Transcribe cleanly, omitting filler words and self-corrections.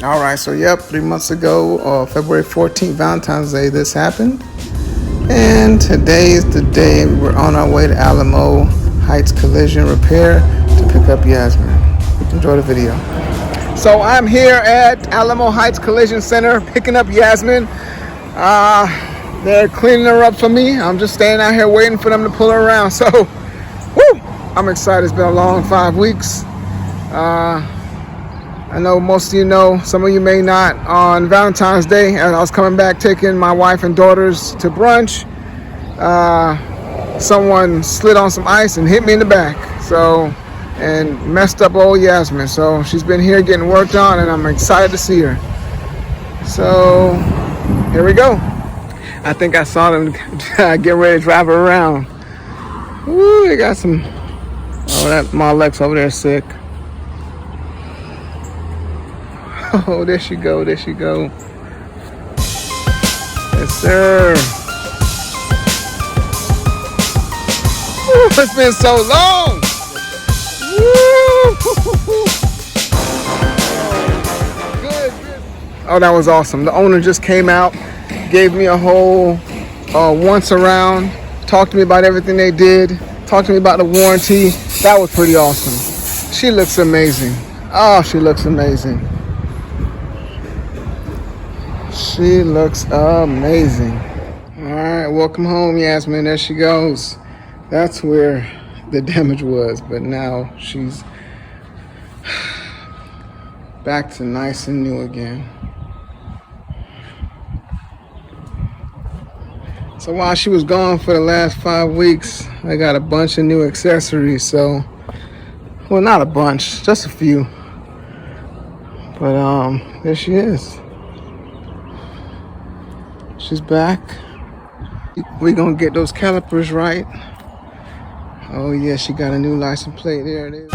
All right, so yep, 3 months ago, February 14th, Valentine's Day, this happened. And today is the day we're on our way to Alamo Heights Collision Repair to pick up Yasmin. Enjoy the video. So I'm here at Alamo Heights Collision Center picking up Yasmin. They're cleaning her up for me. I'm just standing out here waiting for them to pull her around. So, woo! I'm excited. It's been a long 5 weeks. I know most of you know, some of you may not. On Valentine's Day, as I was coming back taking my wife and daughters to brunch, someone slid on some ice and hit me in the back. And messed up old Yasmin. So she's been here getting worked on, and I'm excited to see her. So here we go. I think I saw them getting ready to drive her around. Woo, they got some. Oh, that my Lex over there is sick. Oh, there she go, there she go. Yes, sir. Ooh, it's been so long. Woo. Good. Oh, that was awesome. The owner just came out, gave me a whole once around, talked to me about everything they did, talked to me about the warranty. That was pretty awesome. She looks amazing. Oh, she looks amazing. She looks amazing. All right, welcome home, Yasmin. There she goes. That's where the damage was, but now she's back to nice and new again. So while she was gone for the last 5 weeks, I got a bunch of new accessories. So, well, not a bunch, just a few. But there she is. She's back. We're gonna get those calipers right. Oh yeah, she got a new license plate. There it is.